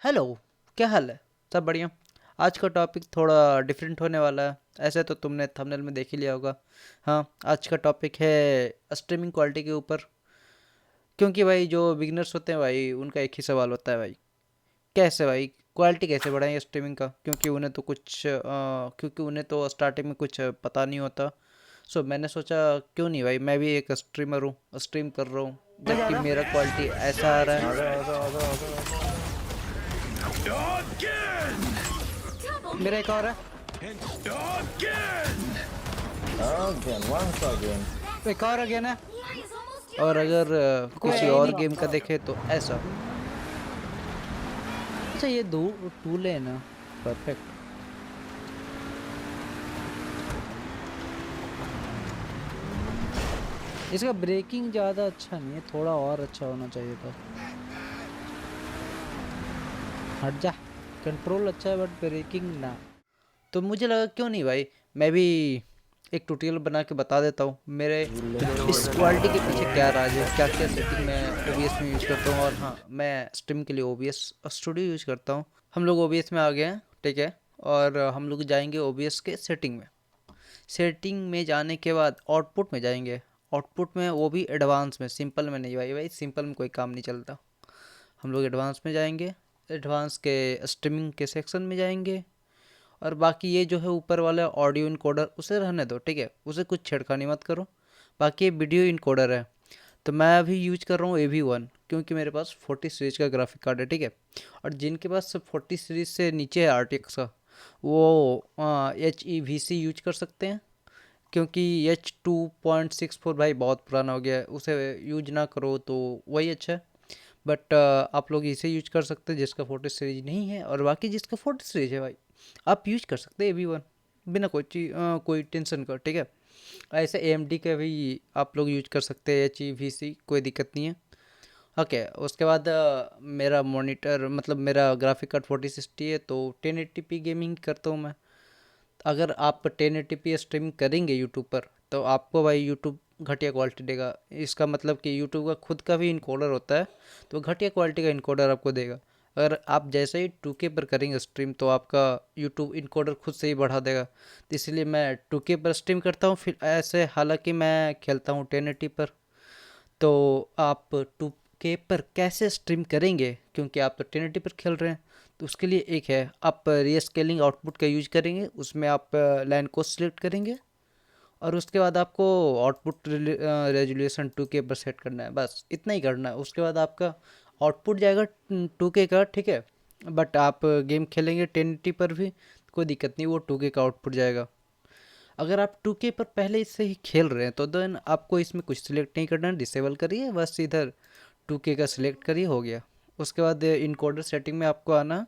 Hello. क्या हाल है? सब बढ़िया। आज का टॉपिक थोड़ा डिफरेंट होने वाला है। ऐसे तो तुमने थंबनेल में देख ही लिया होगा। हाँ, आज का टॉपिक है स्ट्रीमिंग क्वालिटी के ऊपर। क्योंकि भाई जो बिगनर्स होते हैं भाई, उनका एक ही सवाल होता है भाई, कैसे भाई क्वालिटी कैसे बढ़ाएं स्ट्रीमिंग का। क्योंकि उन्हें तो स्टार्टिंग में कुछ पता नहीं होता। सो मैंने सोचा क्यों नहीं भाई, मैं भी एक स्ट्रीमर हूँ, स्ट्रीम कर रहा हूँ, मैं जा जबकि रहा मेरा क्वालिटी ऐसा आ रहा आ है। जाओ आ जाओ आ जाओ आ जाओ आ जाओ आ जाओ। मेरा एक और है। Again once again. एक और अगेन है। और अगर कोई किसी है ही और नहीं। गेम का देखे तो ऐसा। अच्छा, ये दो टूल है ना। परफेक्ट। इसका ब्रेकिंग ज़्यादा अच्छा नहीं है, थोड़ा और अच्छा होना चाहिए था। हट जा। कंट्रोल अच्छा है बट ब्रेकिंग ना। तो मुझे लगा क्यों नहीं भाई, मैं भी एक ट्यूटोरियल बना के बता देता हूँ मेरे इस क्वालिटी के पीछे क्या राज है, क्या क्या सेटिंग मैं ओबीएस में यूज़ करता हूँ। और हाँ, मैं स्ट्रीम के लिए ओबीएस स्टूडियो यूज़ करता हूँ। हम लोग ओबीएस में आ गए हैं, ठीक है। और हम लोग जाएंगे ओबीएस के सेटिंग में। सेटिंग में जाने के बाद आउटपुट में जाएंगे। आउटपुट में वो भी एडवांस में, सिंपल में नहीं भाई, भाई सिंपल में कोई काम नहीं चलता। हम लोग एडवांस में जाएंगे। एडवांस के स्ट्रीमिंग के सेक्शन में जाएंगे। और बाकी ये जो है ऊपर वाला ऑडियो इनकोडर, उसे रहने दो, ठीक है, उसे कुछ छेड़खानी मत करो। बाकी ये वीडियो इनकोडर है। तो मैं अभी यूज कर रहा हूँ AV1, क्योंकि मेरे पास 40 सीरीज का ग्राफिक कार्ड है, ठीक है। और जिनके पास 40 सीरीज से नीचे है RTX का, वो HEVC यूज कर सकते हैं। क्योंकि H2.64 भाई बहुत पुराना हो गया है, उसे यूज ना करो तो वही अच्छा है। बट आप लोग इसे यूज कर सकते हैं जिसका 40 सीरीज नहीं है। और बाकी जिसका 40 सीरीज है भाई, आप यूज कर सकते हैं AV1, बिना कोई चीज कोई टेंशन का, ठीक है। ऐसे AMD का भी आप लोग यूज कर सकते हैं, HEVC, कोई दिक्कत नहीं है। ओके, उसके बाद मेरा मॉनिटर मतलब मेरा ग्राफिक कार्ड 4060 है, तो 1080p गेमिंग करता हूँ मैं। अगर आप 1080p स्ट्रीमिंग करेंगे यूट्यूब पर, तो आपको भाई यूट्यूब घटिया क्वालिटी देगा। इसका मतलब कि यूट्यूब का खुद का भी इनकोडर होता है, तो घटिया क्वालिटी का इनकोडर आपको देगा। अगर आप जैसे ही 2K पर करेंगे स्ट्रीम, तो आपका यूट्यूब इनकोडर खुद से ही बढ़ा देगा। तो इसलिए मैं 2K पर स्ट्रीम करता हूँ। फिर ऐसे हालांकि मैं खेलता हूँ 1080 पर। तो आप 2K पर कैसे स्ट्रीम करेंगे, क्योंकि आप तो 1080 पर खेल रहे हैं। तो उसके लिए एक है, आप रीस्केलिंग आउटपुट का यूज करेंगे, उसमें आप लाइन को सिलेक्ट करेंगे। और उसके बाद आपको आउटपुट रेजोल्यूशन 2K पर सेट करना है, बस इतना ही करना है। उसके बाद आपका आउटपुट जाएगा 2K का, ठीक है। बट आप गेम खेलेंगे 1080 पर भी, कोई दिक्कत नहीं, वो 2K का आउटपुट जाएगा। अगर आप 2K पर पहले से ही खेल रहे हैं, तो देन आपको इसमें कुछ सिलेक्ट नहीं करना है, डिसेबल करिए, बस इधर 2K का सिलेक्ट करिए, हो गया। उसके बाद इनकोडर सेटिंग में आपको आना।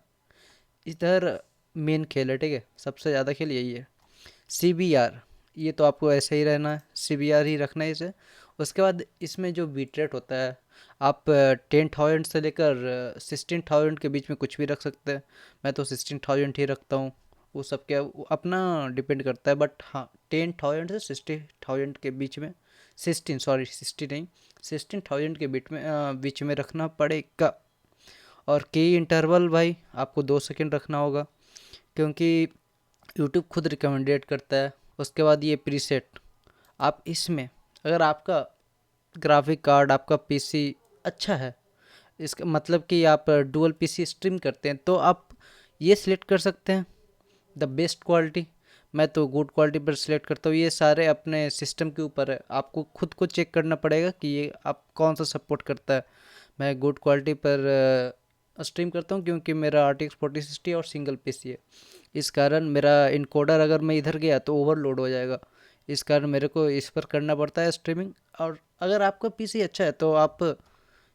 इधर मेन खेल है, ठीक है, सबसे ज़्यादा खेल यही है, CBR। ये तो आपको ऐसे ही रहना है, CBR ही रखना है इसे। उसके बाद इसमें जो बीट रेट होता है, आप 10,000 से लेकर 16,000 के बीच में कुछ भी रख सकते हैं। मैं तो 16,000 ही रखता हूँ। वो सब क्या, वो अपना डिपेंड करता है, बट हाँ, 10,000 से 60,000 के बीच में, 16, सॉरी 60 नहीं, 16,000 के बीच में रखना पड़ेगा। और की इंटरवल भाई आपको 2 सेकंड रखना होगा, क्योंकि यूट्यूब खुद रिकमेंडेड करता है। उसके बाद ये प्रीसेट, आप इसमें, अगर आपका ग्राफिक कार्ड, आपका पीसी अच्छा है, इसका मतलब कि आप डुअल पीसी स्ट्रीम करते हैं, तो आप ये सिलेक्ट कर सकते हैं, द बेस्ट क्वालिटी। मैं तो गुड क्वालिटी पर सिलेक्ट करता हूँ। ये सारे अपने सिस्टम के ऊपर है, आपको खुद को चेक करना पड़ेगा कि ये आप कौन सा सपोर्ट करता है। मैं गुड क्वालिटी पर स्ट्रीम करता हूँ, क्योंकि मेरा RTX 4060 और सिंगल पीसी है। इस कारण मेरा इनकोडर अगर मैं इधर गया तो ओवरलोड हो जाएगा। इस कारण मेरे को इस पर करना पड़ता है स्ट्रीमिंग। और अगर आपका पीसी अच्छा है, तो आप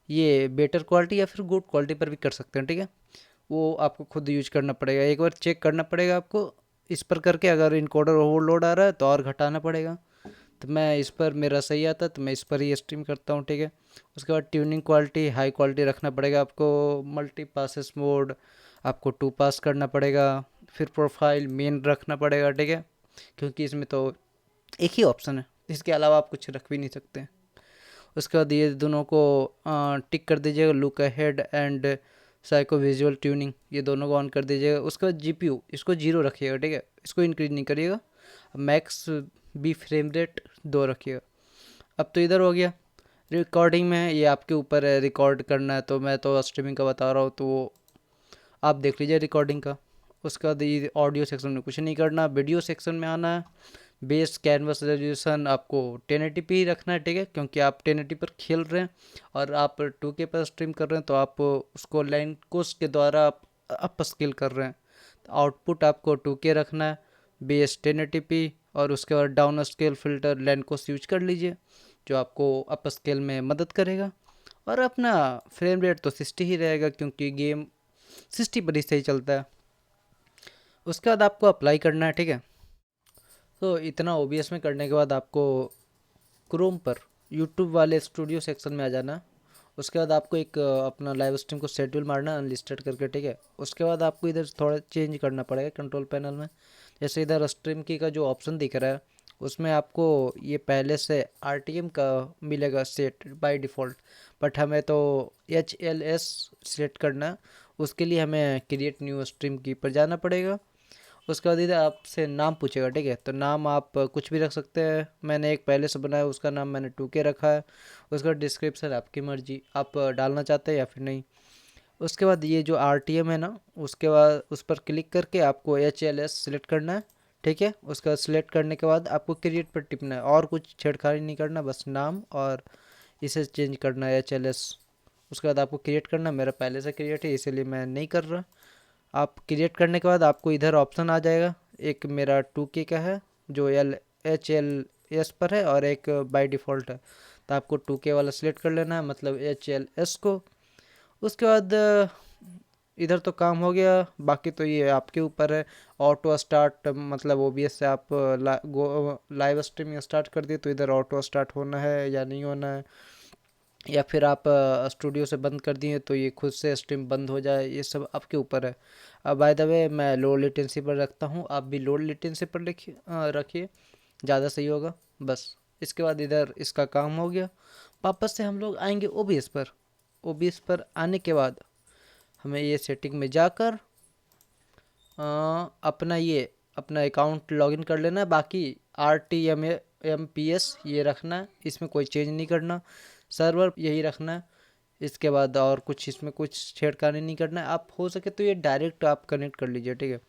ये बेटर क्वालिटी या फिर गुड क्वालिटी पर भी कर सकते हैं, ठीक है। वो आपको खुद यूज करना पड़ेगा, एक बार चेक करना पड़ेगा आपको इस पर करके। अगर इनकोडर ओवरलोड आ रहा है तो और घटाना पड़ेगा। तो मैं इस पर, मेरा सही आता है तो मैं इस पर ही स्ट्रीम करता हूँ, ठीक है। उसके बाद ट्यूनिंग क्वालिटी हाई क्वालिटी रखना पड़ेगा आपको। मल्टी पासेस मोड आपको 2 पास करना पड़ेगा। फिर प्रोफाइल मेन रखना पड़ेगा, ठीक है, क्योंकि इसमें तो एक ही ऑप्शन है, इसके अलावा आप कुछ रख भी नहीं सकते। उसके बाद ये दोनों को टिक कर दीजिएगा, look ahead and psycho visual tuning, ये दोनों को ऑन कर दीजिएगा। उसके बाद जीपीयू इसको 0 रखिएगा, ठीक है, इसको इंक्रीज नहीं करिएगा। मैक्स बी फ्रेम रेट 2 रखिएगा। अब तो इधर हो गया। रिकॉर्डिंग में ये आपके ऊपर है, रिकॉर्ड करना है, तो मैं तो स्ट्रीमिंग का बता रहा हूँ, तो वो आप देख लीजिए रिकॉर्डिंग का। उसके बाद ये ऑडियो सेक्शन में कुछ नहीं करना, वीडियो सेक्शन में आना है। बेस कैनवस रेजोल्यूशन आपको 1080p ही रखना है, ठीक है, क्योंकि आप 1080 पर खेल रहे हैं और आप 2K पर स्ट्रीम कर रहे हैं, तो आप उसको लाइन कोस के द्वारा आप अप स्केल कर रहे हैं। तो आउटपुट आपको 2K रखना है, बेस 1080p, और उसके बाद डाउन स्केल फिल्टर लाइन कोस यूज कर लीजिए, जो आपको अप स्केल में मदद करेगा। और अपना फ्रेम रेट तो 60 ही रहेगा, क्योंकि गेम 60 पर ही सही चलता है। उसके बाद आपको अप्लाई करना है, ठीक है। तो इतना OBS में करने के बाद आपको क्रोम पर यूट्यूब वाले स्टूडियो सेक्शन में आ जाना। उसके बाद आपको एक अपना लाइव स्ट्रीम को शेड्यूल मारना अनलिस्टेड करके, ठीक है। उसके बाद आपको इधर थोड़ा चेंज करना पड़ेगा कंट्रोल पैनल में। जैसे इधर स्ट्रीम की का जो ऑप्शन दिख रहा है, उसमें आपको ये पहले से RTM का मिलेगा सेट बाय डिफ़ॉल्ट, बट हमें तो HLS सेट करना है। उसके लिए हमें क्रिएट न्यू स्ट्रीम की पर जाना पड़ेगा। उसके बाद इधर आपसे नाम पूछेगा, ठीक है, तो नाम आप कुछ भी रख सकते हैं। मैंने एक पहले से बनाया, उसका नाम मैंने 2K रखा है। उसका डिस्क्रिप्शन आपकी मर्जी, आप डालना चाहते हैं या फिर नहीं। उसके बाद ये जो RTM है ना, उसके बाद उस पर क्लिक करके आपको HLS सिलेक्ट करना है, ठीक है। उसका सिलेक्ट करने के बाद आपको क्रिएट पर टिपना है, और कुछ छेड़खानी नहीं करना, बस नाम और इसे चेंज करना है HLS। उसके बाद आपको क्रिएट करना, मेरा पहले से क्रिएट है इसलिए मैं नहीं कर रहा। आप क्रिएट करने के बाद आपको इधर ऑप्शन आ जाएगा, एक मेरा 2K का है जो HLS पर है, और एक बाय डिफ़ॉल्ट है, तो आपको 2K वाला सिलेक्ट कर लेना है, मतलब HLS को। उसके बाद इधर तो काम हो गया, बाकी तो ये आपके ऊपर है। ऑटो स्टार्ट, मतलब OBS से आप लाइव स्ट्रीमिंग स्टार्ट कर दिए, तो इधर ऑटो स्टार्ट होना है या नहीं होना है, या फिर आप स्टूडियो से बंद कर दिए तो ये खुद से स्ट्रीम बंद हो जाए, ये सब आपके ऊपर है। अब बाय द वे मैं लो लेटेंसी पर रखता हूँ, आप भी लो लेटेंसी पर रखिए, ज़्यादा सही होगा। बस इसके बाद इधर इसका काम हो गया। वापस से हम लोग आएंगे OBS पर आने के बाद हमें ये सेटिंग में जाकर अपना अकाउंट लॉगिन कर लेना है। बाकी RTMPS ये रखना है, इसमें कोई चेंज नहीं करना, सर्वर यही रखना है। इसके बाद और कुछ इसमें कुछ छेड़खानी नहीं करना है। आप हो सके तो ये डायरेक्ट आप कनेक्ट कर लीजिए, ठीक है।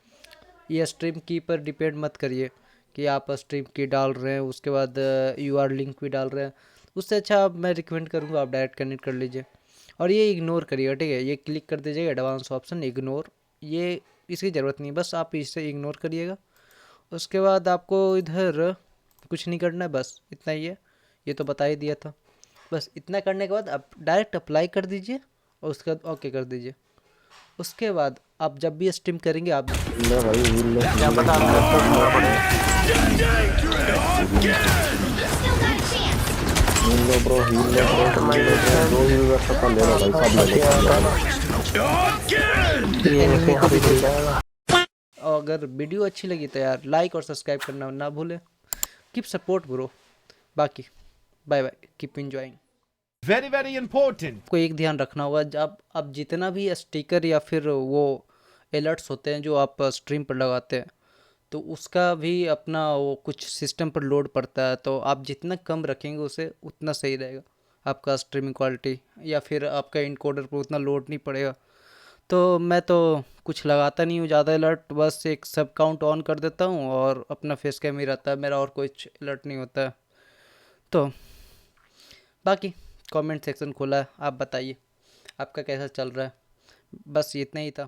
ये स्ट्रीम की पर डिपेंड मत करिए कि आप स्ट्रीम की डाल रहे हैं, उसके बाद UR लिंक भी डाल रहे हैं। उससे अच्छा मैं रिकमेंड करूँगा आप डायरेक्ट कनेक्ट कर लीजिए। और ये इग्नोर करिएगा, ठीक है, ये क्लिक कर दीजिएगा एडवांस ऑप्शन इग्नोर, ये इसकी ज़रूरत नहीं, बस आप इसे इग्नोर करिएगा। उसके बाद आपको इधर कुछ नहीं करना है, बस इतना ही है, ये तो बता ही दिया था। बस इतना करने के बाद आप डायरेक्ट अप्लाई कर दीजिए और उसके बाद ओके कर दीजिए। उसके बाद आप जब भी स्ट्रीम करेंगे आप ले भाई हिल ले क्या पता हम तो छोड़ पड़े। हिल ले ब्रो जो हिल कर सकता ले लो भाई, सब ले लो। ये यहाँ पे गिर जाएगा। और अगर वीडियो अच्छी लगी तो यार लाइक और सब्सक्राइब करना ना भूलें। Keep support bro. बाकी bye bye, keep enjoying. Very, very important. को एक ध्यान रखना होगा, जब आप जितना भी स्टिकर या फिर वो अलर्ट्स होते हैं जो आप स्ट्रीम पर लगाते हैं, तो उसका भी अपना वो कुछ सिस्टम पर लोड पड़ता है, तो आप जितना कम रखेंगे उसे उतना सही रहेगा आपका स्ट्रीमिंग क्वालिटी, या फिर आपका इनकोडर पर उतना लोड नहीं पड़ेगा। तो मैं तो कुछ लगाता नहीं हूँ ज़्यादा अलर्ट, बस एक सब काउंट ऑन कर देता हूँ और अपना फेस कैम ही रहता है मेरा, और कुछ अलर्ट नहीं होता है। तो बाकी कमेंट सेक्शन खुला है, आप बताइए आपका कैसा चल रहा है। बस इतना ही था।